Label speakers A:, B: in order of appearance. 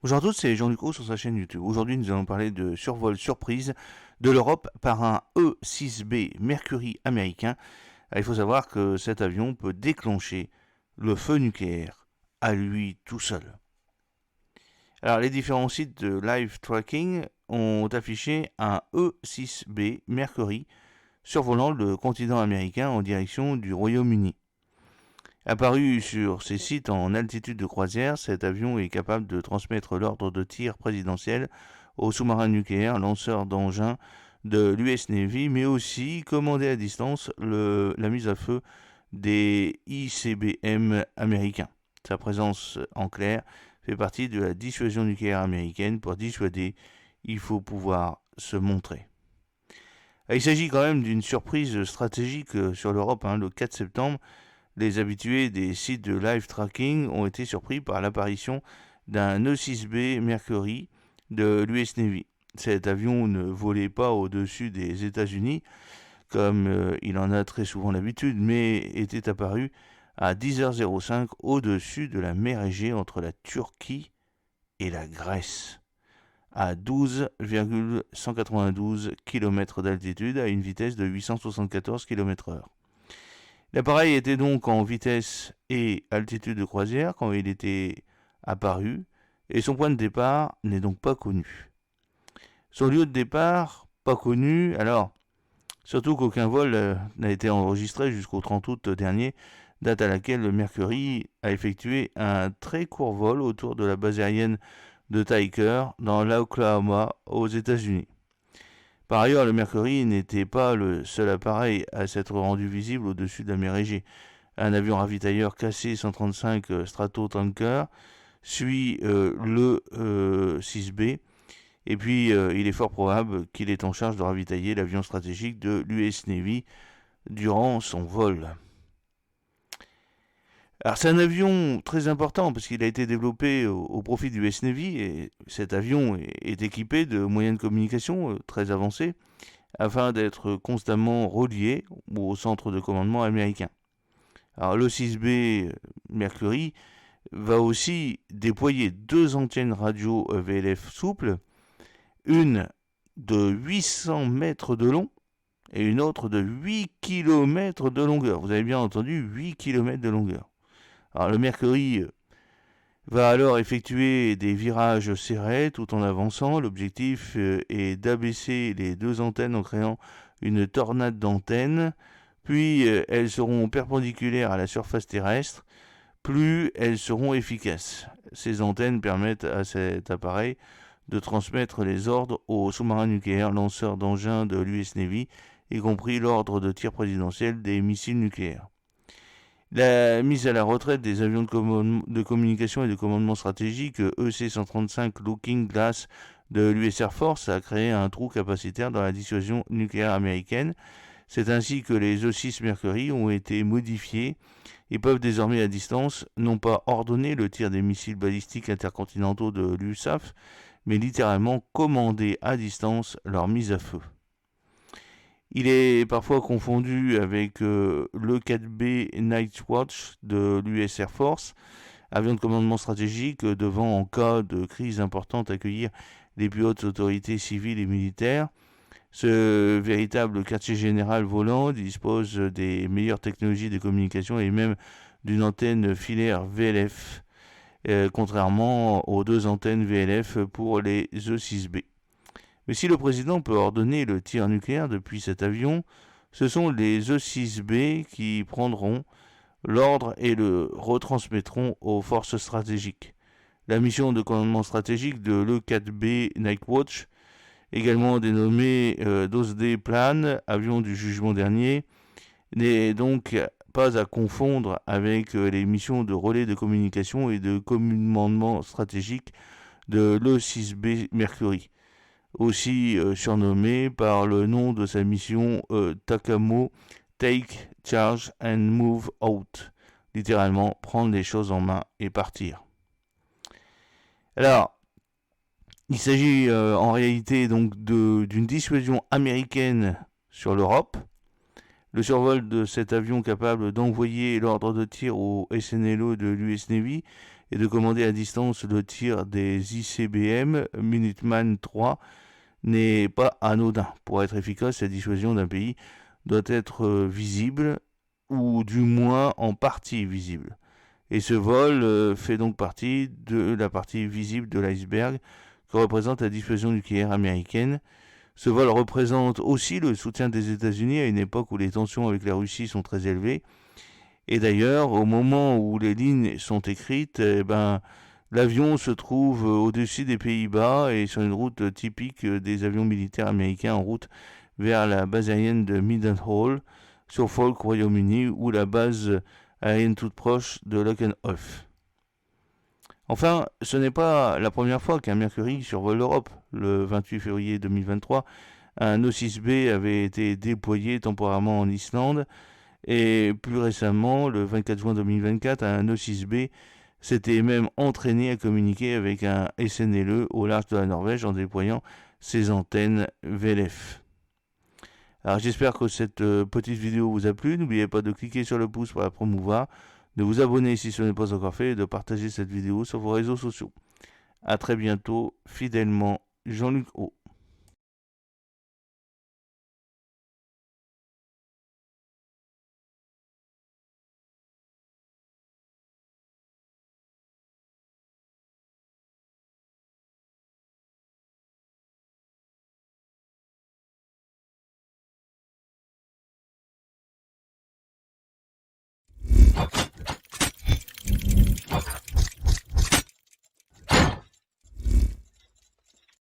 A: Bonjour à tous, c'est Jean Lucro sur sa chaîne YouTube. Aujourd'hui, nous allons parler de survol surprise de l'Europe par un E-6B Mercury américain. Il faut savoir que cet avion peut déclencher le feu nucléaire à lui tout seul. Alors, les différents sites de live tracking ont affiché un E-6B Mercury survolant le continent américain en direction du Royaume-Uni. Apparu sur ces sites en altitude de croisière, cet avion est capable de transmettre l'ordre de tir présidentiel aux sous-marins nucléaires lanceurs d'engins de l'US Navy, mais aussi commander à distance la mise à feu des ICBM américains. Sa présence en clair fait partie de la dissuasion nucléaire américaine. Pour dissuader, il faut pouvoir se montrer. Il s'agit quand même d'une surprise stratégique sur l'Europe. Le 4 septembre, les habitués des sites de live tracking ont été surpris par l'apparition d'un E-6B Mercury de l'US Navy. Cet avion ne volait pas au-dessus des États-Unis, comme il en a très souvent l'habitude, mais était apparu à 10h05 au-dessus de la mer Égée entre la Turquie et la Grèce, à 12,192 km d'altitude à une vitesse de 874 km/h. L'appareil était donc en vitesse et altitude de croisière quand il était apparu, et son point de départ n'est donc pas connu. Son lieu de départ, pas connu, alors, surtout qu'aucun vol n'a été enregistré jusqu'au 30 août dernier, date à laquelle le Mercury a effectué un très court vol autour de la base aérienne de Tyker dans l'Oklahoma aux États-Unis. Par ailleurs, le Mercury n'était pas le seul appareil à s'être rendu visible au-dessus de la mer Égée. Un avion ravitailleur KC-135 Stratotanker suit le 6B, et puis il est fort probable qu'il est en charge de ravitailler l'avion stratégique de l'US Navy durant son vol. Alors c'est un avion très important parce qu'il a été développé au profit du US Navy, et cet avion est équipé de moyens de communication très avancés afin d'être constamment relié au centre de commandement américain. Alors le 6B Mercury va aussi déployer deux antennes radio VLF souples, une de 800 mètres de long et une autre de 8 km de longueur. Vous avez bien entendu, 8 km de longueur. Alors le Mercury va alors effectuer des virages serrés tout en avançant. L'objectif est d'abaisser les deux antennes en créant une tornade d'antennes, puis elles seront perpendiculaires à la surface terrestre, plus elles seront efficaces. Ces antennes permettent à cet appareil de transmettre les ordres aux sous-marins nucléaires lanceurs d'engins de l'US Navy, y compris l'ordre de tir présidentiel des missiles nucléaires. La mise à la retraite des avions de communication et de commandement stratégique EC-135 Looking Glass de l'US Air Force a créé un trou capacitaire dans la dissuasion nucléaire américaine. C'est ainsi que les E-6 Mercury ont été modifiés et peuvent désormais à distance non pas ordonner le tir des missiles balistiques intercontinentaux de l'USAF, mais littéralement commander à distance leur mise à feu. Il est parfois confondu avec le 4B Nightwatch de l'US Air Force, avion de commandement stratégique devant, en cas de crise importante, accueillir les plus hautes autorités civiles et militaires. Ce véritable quartier général volant dispose des meilleures technologies de communication et même d'une antenne filaire VLF, contrairement aux deux antennes VLF pour les E-6B. Mais si le président peut ordonner le tir nucléaire depuis cet avion, ce sont les E-6B qui prendront l'ordre et le retransmettront aux forces stratégiques. La mission de commandement stratégique de l'E-4B Nightwatch, également dénommé DOSD Plan, avion du jugement dernier, n'est donc pas à confondre avec les missions de relais de communication et de commandement stratégique de l'E-6B Mercury, aussi surnommé par le nom de sa mission Takamo Take Charge and Move Out, littéralement prendre les choses en main et partir. Alors, il s'agit en réalité donc d'une dissuasion américaine sur l'Europe. Le survol de cet avion capable d'envoyer l'ordre de tir au SNLO de l'US Navy et de commander à distance le tir des ICBM Minuteman III n'est pas anodin. Pour être efficace, la dissuasion d'un pays doit être visible, ou du moins en partie visible. Et ce vol fait donc partie de la partie visible de l'iceberg que représente la dissuasion nucléaire américaine. Ce vol représente aussi le soutien des États-Unis à une époque où les tensions avec la Russie sont très élevées. Et d'ailleurs, au moment où les lignes sont écrites, l'avion se trouve au-dessus des Pays-Bas et sur une route typique des avions militaires américains en route vers la base aérienne de Mildenhall, Suffolk, Royaume-Uni, ou la base aérienne toute proche de Lakenhof. Enfin, ce n'est pas la première fois qu'un Mercury survole l'Europe. Le 28 février 2023, un O6B avait été déployé temporairement en Islande, et plus récemment, le 24 juin 2024, un O6B s'était même entraîné à communiquer avec un SNLE au large de la Norvège en déployant ses antennes VLF. Alors j'espère que cette petite vidéo vous a plu. N'oubliez pas de cliquer sur le pouce pour la promouvoir, de vous abonner si ce n'est pas encore fait et de partager cette vidéo sur vos réseaux sociaux. A très bientôt, fidèlement, Jean-Luc O.